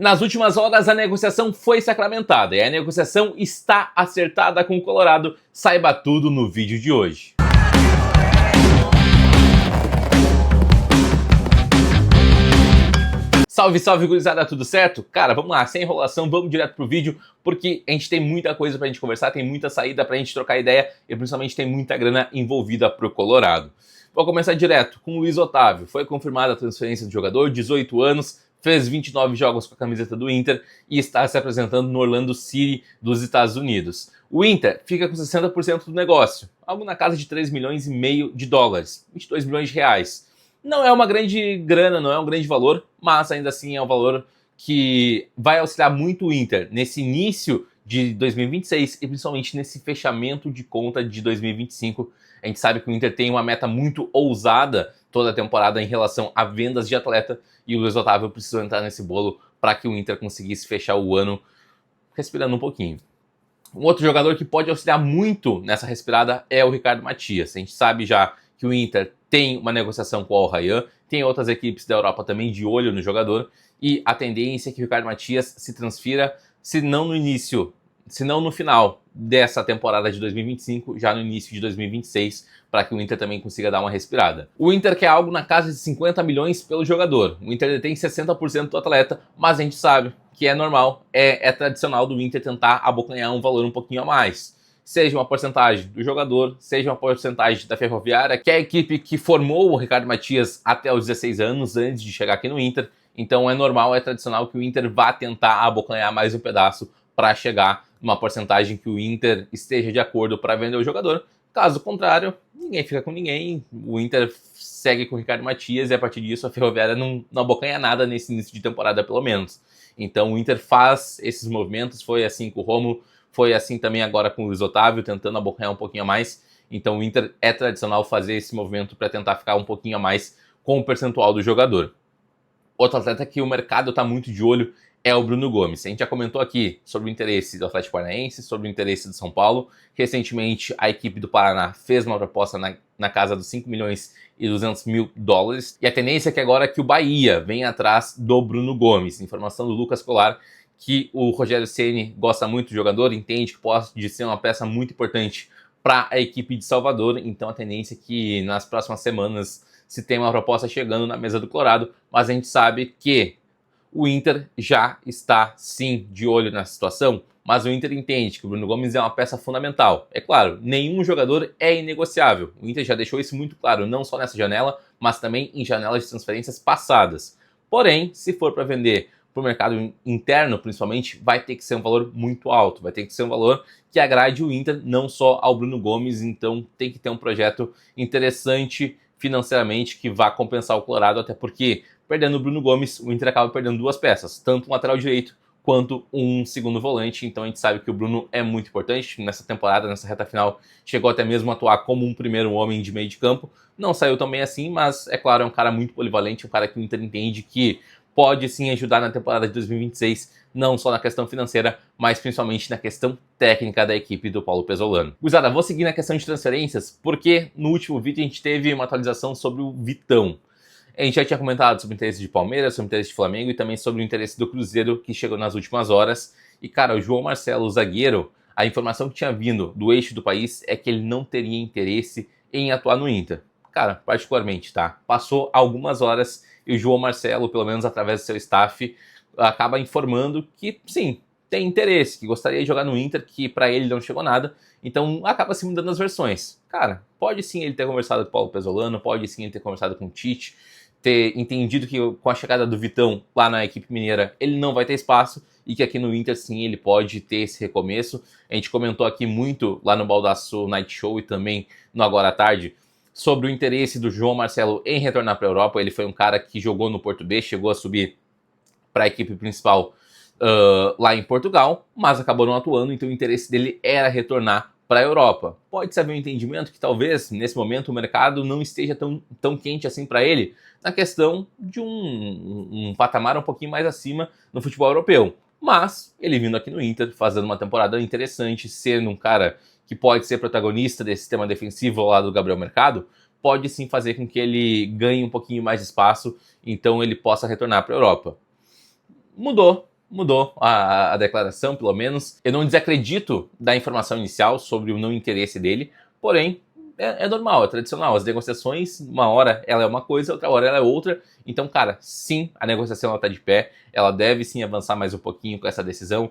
Nas últimas horas, a negociação foi sacramentada e a negociação está acertada com o Colorado. Saiba tudo no vídeo de hoje. Salve, salve, gurizada, tudo certo? Cara, vamos lá, sem enrolação, vamos direto pro vídeo, porque a gente tem muita coisa pra gente conversar, tem muita saída pra gente trocar ideia e principalmente tem muita grana envolvida pro Colorado. Vou começar direto com o Luiz Otávio. Foi confirmada a transferência do jogador, 18 anos, fez 29 jogos com a camiseta do Inter e está se apresentando no Orlando City dos Estados Unidos. O Inter fica com 60% do negócio, algo na casa de 3,5 milhões de dólares, 22 milhões de reais. Não é uma grande grana, não é um grande valor, mas ainda assim é um valor que vai auxiliar muito o Inter nesse início de 2026 e principalmente nesse fechamento de conta de 2025. A gente sabe que o Inter tem uma meta muito ousada toda a temporada em relação a vendas de atleta e o Luiz Otávio precisou entrar nesse bolo para que o Inter conseguisse fechar o ano respirando um pouquinho. Um outro jogador que pode auxiliar muito nessa respirada é o Ricardo Matias. A gente sabe já que o Inter tem uma negociação com o Al Rayyan, tem outras equipes da Europa também de olho no jogador, e a tendência é que o Ricardo Matias se transfira, se não no início, se não no final dessa temporada de 2025, já no início de 2026, para que o Inter também consiga dar uma respirada. O Inter quer algo na casa de 50 milhões pelo jogador. O Inter detém 60% do atleta, mas a gente sabe que é normal, é tradicional do Inter tentar abocanhar um valor um pouquinho a mais. Seja uma porcentagem do jogador, seja uma porcentagem da Ferroviária, que é a equipe que formou o Ricardo Matias até os 16 anos, antes de chegar aqui no Inter. Então é normal, é tradicional que o Inter vá tentar abocanhar mais um pedaço para chegar numa porcentagem que o Inter esteja de acordo para vender o jogador. Caso contrário, ninguém fica com ninguém, o Inter segue com o Ricardo Matias e a partir disso a Ferroviária não abocanha nada nesse início de temporada, pelo menos. Então o Inter faz esses movimentos, foi assim com o Rômulo, foi assim também agora com o Luiz Otávio, tentando abocanhar um pouquinho a mais. Então o Inter é tradicional fazer esse movimento para tentar ficar um pouquinho a mais com o percentual do jogador. Outro atleta que o mercado está muito de olho é o Bruno Gomes. A gente já comentou aqui sobre o interesse do Atlético Paranaense, sobre o interesse do São Paulo. Recentemente, a equipe do Paraná fez uma proposta na casa dos 5 milhões e 200 mil dólares. E a tendência é que agora que o Bahia venha atrás do Bruno Gomes. Informação do Lucas Colar, que o Rogério Ceni gosta muito do jogador, entende que pode ser uma peça muito importante para a equipe de Salvador. Então a tendência é que nas próximas semanas se tenha uma proposta chegando na mesa do Colorado, mas a gente sabe que o Inter já está sim de olho na situação, mas o Inter entende que o Bruno Gomes é uma peça fundamental. É claro, nenhum jogador é inegociável. O Inter já deixou isso muito claro, não só nessa janela, mas também em janelas de transferências passadas. Porém, se for para vender para o mercado interno, principalmente, vai ter que ser um valor muito alto, vai ter que ser um valor que agrade o Inter, não só ao Bruno Gomes, então tem que ter um projeto interessante financeiramente que vá compensar o Colorado, até porque, perdendo o Bruno Gomes, o Inter acaba perdendo duas peças, tanto um lateral direito quanto um segundo volante, então a gente sabe que o Bruno é muito importante nessa temporada, nessa reta final, chegou até mesmo a atuar como um primeiro homem de meio de campo, não saiu tão bem assim, mas é claro, é um cara muito polivalente, um cara que o Inter entende que pode sim ajudar na temporada de 2026, não só na questão financeira, mas principalmente na questão técnica da equipe do Paulo Pesolano. Gurizada, vou seguir na questão de transferências, porque no último vídeo a gente teve uma atualização sobre o Vitão. A gente já tinha comentado sobre o interesse de Palmeiras, sobre o interesse de Flamengo e também sobre o interesse do Cruzeiro, que chegou nas últimas horas. E cara, o João Marcelo, o zagueiro, a informação que tinha vindo do eixo do país é que ele não teria interesse em atuar no Inter. Cara, particularmente, tá? Passou algumas horas e o João Marcelo, pelo menos através do seu staff, acaba informando que, sim, tem interesse, que gostaria de jogar no Inter, que para ele não chegou nada, então acaba se mudando as versões. Cara, pode sim ele ter conversado com o Paulo Pesolano, pode sim ele ter conversado com o Tite, ter entendido que com a chegada do Vitão lá na equipe mineira, ele não vai ter espaço, e que aqui no Inter, sim, ele pode ter esse recomeço. A gente comentou aqui muito lá no Baldasso Night Show e também no Agora à Tarde, sobre o interesse do João Marcelo em retornar para a Europa. Ele foi um cara que jogou no Porto B, chegou a subir para a equipe principal lá em Portugal, mas acabou não atuando, então o interesse dele era retornar para a Europa. Pode-se haver um entendimento que talvez, nesse momento, o mercado não esteja tão quente assim para ele, na questão de um patamar um pouquinho mais acima no futebol europeu. Mas ele vindo aqui no Inter, fazendo uma temporada interessante, sendo um cara que pode ser protagonista desse sistema defensivo ao lado do Gabriel Mercado, pode sim fazer com que ele ganhe um pouquinho mais de espaço, então ele possa retornar para a Europa. Mudou mudou a declaração, pelo menos. Eu não desacredito da informação inicial sobre o não interesse dele, porém, é normal, é tradicional. As negociações, uma hora ela é uma coisa, outra hora ela é outra. Então, cara, sim, a negociação está de pé. Ela deve sim avançar mais um pouquinho com essa decisão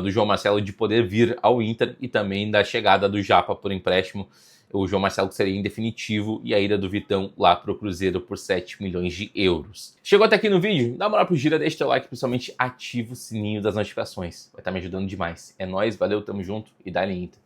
do João Marcelo de poder vir ao Inter e também da chegada do Japa por empréstimo. O João Marcelo que seria em definitivo e a ida do Vitão lá pro Cruzeiro por 7 milhões de euros. Chegou até aqui no vídeo? Dá uma moral pro Gira, deixa teu like, principalmente ativa o sininho das notificações. Vai estar me ajudando demais. É nóis, valeu, tamo junto e dá-lhe Inter.